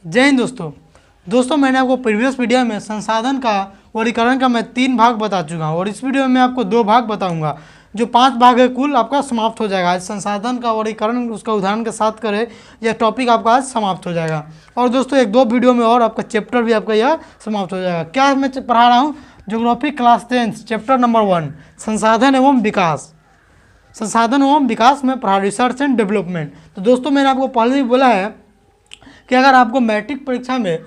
जय हिंद दोस्तों मैंने आपको प्रीवियस वीडियो में संसाधन का वर्गीकरण का मैं 3 भाग बता चुका हूँ और इस वीडियो में मैं आपको 2 भाग बताऊंगा। जो 5 भाग है कुल आपका समाप्त हो जाएगा। आज संसाधन का वर्गीकरण उसका उदाहरण के साथ करें यह टॉपिक आपका आज समाप्त हो जाएगा। और दोस्तों 1-2 वीडियो में और आपका चैप्टर भी आपका यह समाप्त हो जाएगा। क्या मैं पढ़ा रहा हूँ? ज्योग्राफी क्लास 10 चैप्टर नंबर 1 संसाधन एवं विकास। संसाधन एवं विकास में पढ़ा, रिसर्च एंड डेवलपमेंट। तो दोस्तों मैंने आपको पहले भी बोला है कि अगर आपको मैट्रिक परीक्षा में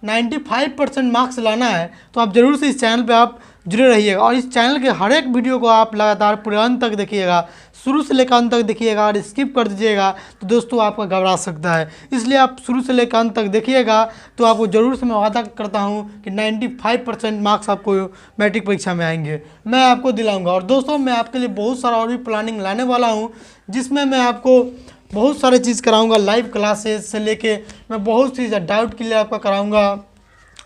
95% मार्क्स लाना है तो आप जरूर से इस चैनल पे आप जुड़े रहिएगा और इस चैनल के हर एक वीडियो को आप लगातार पूरे अंत तक देखिएगा। शुरू से लेकर अंत तक देखिएगा और स्किप कर दीजिएगा तो दोस्तों आपका घबरा सकता है। इसलिए आप शुरू से लेकर अंत तक देखिएगा तो आपको ज़रूर से मैं वादा करता हूं कि 95% मार्क्स आपको मैट्रिक परीक्षा में आएंगे, मैं आपको दिलाऊंगा। और दोस्तों मैं आपके लिए बहुत सारा और भी प्लानिंग लाने वाला हूँ जिसमें मैं आपको बहुत सारे चीज़ कराऊंगा। लाइव क्लासेस से लेके मैं बहुत सी डाउट के लिए आपका कराऊंगा,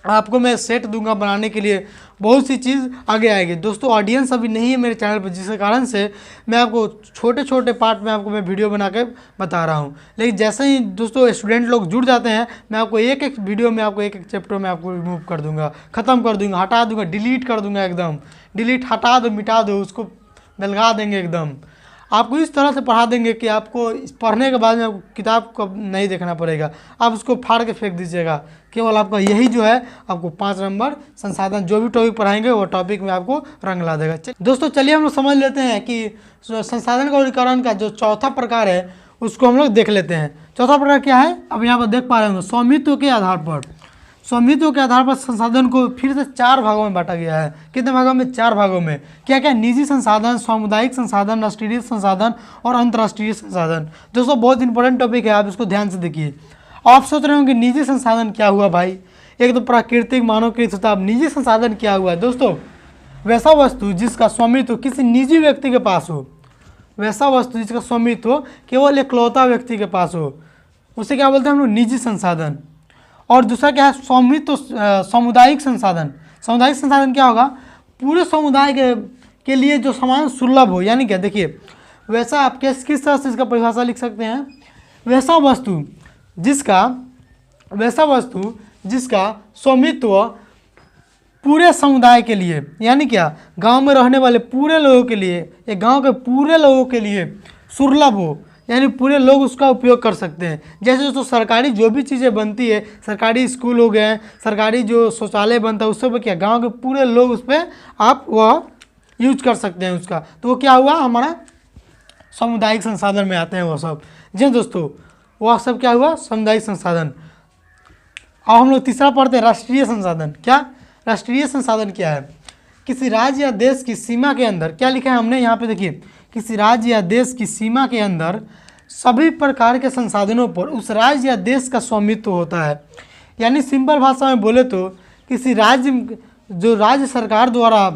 आपको मैं सेट दूंगा बनाने के लिए, बहुत सी चीज़ आगे आएगी। दोस्तों ऑडियंस अभी नहीं है मेरे चैनल पर, जिसके कारण से मैं आपको छोटे छोटे पार्ट में आपको मैं वीडियो बना के बता रहा हूँ। लेकिन जैसे ही दोस्तों स्टूडेंट लोग जुड़ जाते हैं मैं आपको एक एक वीडियो में आपको एक एक चैप्टर में आपको रिमूव कर दूँगा, ख़त्म कर दूँगा, हटा दूँगा, डिलीट कर दूँगा, एकदम डिलीट, हटा दो, मिटा दो, उसको बेलगा देंगे एकदम। आपको इस तरह से पढ़ा देंगे कि आपको पढ़ने के बाद में आपको किताब को नहीं देखना पड़ेगा, आप उसको फाड़ के फेंक दीजिएगा। केवल आपका यही जो है आपको 5 नंबर संसाधन जो भी टॉपिक पढ़ाएंगे वो टॉपिक में आपको रंग ला देगा। दोस्तों चलिए हम लोग समझ लेते हैं कि संसाधन का वर्गीकरण का जो चौथा प्रकार है उसको हम लोग देख लेते हैं। चौथा प्रकार क्या है? अब यहाँ पर देख पा रहे होंगे, स्वामित्व के आधार पर। स्वामित्व के आधार पर संसाधन को फिर से 4 भागों में बांटा गया है। कितने भागों में? 4 भागों में। क्या क्या? निजी संसाधन, सामुदायिक संसाधन, राष्ट्रीय संसाधन और अंतर्राष्ट्रीय संसाधन। दोस्तों बहुत इंपॉर्टेंट टॉपिक है, आप इसको ध्यान से देखिए। आप सोच रहे होंगे निजी संसाधन क्या हुआ भाई? एक तो प्राकृतिक मानवकृत होता है, अब निजी संसाधन क्या हुआ? दोस्तों वैसा वस्तु जिसका स्वामित्व किसी निजी व्यक्ति के पास हो, वैसा वस्तु जिसका स्वामित्व केवल इकलौता व्यक्ति के पास हो, उसे क्या बोलते हैं हम लोग? निजी संसाधन। और दूसरा क्या है? स्वामित्व सामुदायिक संसाधन। सामुदायिक संसाधन क्या होगा? पूरे समुदाय के लिए जो सामान सुलभ हो, यानी क्या? देखिए वैसा आप किस तरह से इसका परिभाषा लिख सकते हैं? वैसा वस्तु जिसका स्वामित्व पूरे समुदाय के लिए, यानी क्या? गांव में रहने वाले पूरे लोगों के लिए, एक गांव के पूरे लोगों के लिए सुलभ हो, यानी पूरे लोग उसका उपयोग कर सकते हैं। जैसे दोस्तों सरकारी जो भी चीज़ें बनती है, सरकारी स्कूल हो गए, सरकारी जो शौचालय बनता है, उस सब क्या गांव के पूरे लोग उस पर आप वह यूज कर सकते हैं उसका, तो वो क्या हुआ? हमारा सामुदायिक संसाधन में आते हैं वो सब। जी दोस्तों वह सब क्या हुआ? सामुदायिक संसाधन। अब हम लोग तीसरा पढ़ते हैं, राष्ट्रीय संसाधन। क्या राष्ट्रीय संसाधन क्या है? किसी राज्य या देश की सीमा के अंदर, क्या लिखा है हमने यहाँ पे देखिए, किसी राज्य या देश की सीमा के अंदर सभी प्रकार के संसाधनों पर उस राज्य या देश का स्वामित्व होता है। यानी सिंपल भाषा में बोले तो किसी राज्य, जो राज्य सरकार द्वारा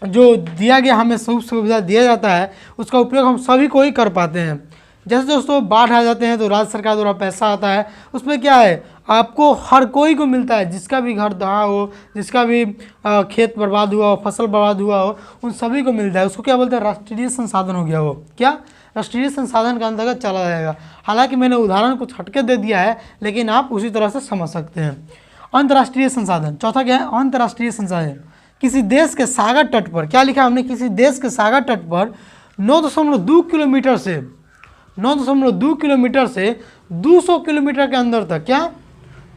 जो दिया गया हमें सुख सुविधा दिया जाता है, उसका उपयोग हम सभी को ही कर पाते हैं। जैसे दोस्तों बाढ़ आ जाते हैं तो राज्य सरकार द्वारा पैसा आता है, उसमें क्या है? आपको हर कोई को मिलता है, जिसका भी घर दहा हो, जिसका भी खेत बर्बाद हुआ हो, फसल बर्बाद हुआ हो, उन सभी को मिलता है। उसको क्या बोलते हैं? राष्ट्रीय संसाधन हो गया वो। क्या? राष्ट्रीय संसाधन के अंतर्गत चला जाएगा। हालांकि मैंने उदाहरण कुछ हटके दे दिया है, लेकिन आप उसी तरह से समझ सकते हैं। अंतर्राष्ट्रीय संसाधन, चौथा क्या है? अंतर्राष्ट्रीय संसाधन। किसी देश के सागर तट पर, क्या लिखा हमने? किसी देश के सागर तट पर 9.2 किलोमीटर से 200 किलोमीटर के अंदर तक, क्या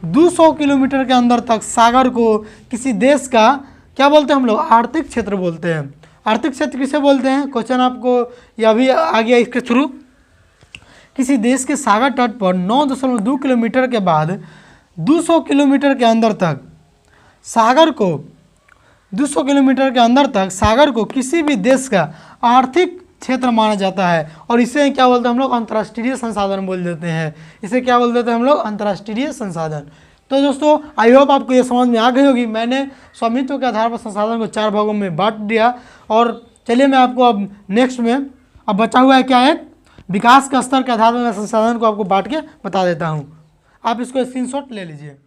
200 किलोमीटर के अंदर तक सागर को किसी देश का क्या बोलते हैं हम लोग? आर्थिक क्षेत्र बोलते हैं। आर्थिक क्षेत्र किसे बोलते हैं? क्वेश्चन आपको यह भी आ गया इसके थ्रू। किसी देश के सागर तट पर 9.2 किलोमीटर के बाद 200 किलोमीटर के अंदर तक सागर को 200 किलोमीटर के अंदर तक सागर को किसी भी देश का आर्थिक क्षेत्र माना जाता है और इसे क्या बोलते हैं हम लोग? अंतर्राष्ट्रीय संसाधन बोल देते हैं। इसे क्या बोल देते हैं हम लोग? अंतर्राष्ट्रीय संसाधन। तो दोस्तों आई होप आपको ये समझ में आ गई होगी। मैंने स्वामित्व के आधार पर संसाधन को 4 भागों में बांट दिया। और चलिए मैं आपको अब नेक्स्ट में अब बचा हुआ है क्या है? विकास के स्तर के आधार पर मैं संसाधन को आपको बांट के बता देता हूँ। आप इसको स्क्रीनशॉट ले लीजिए।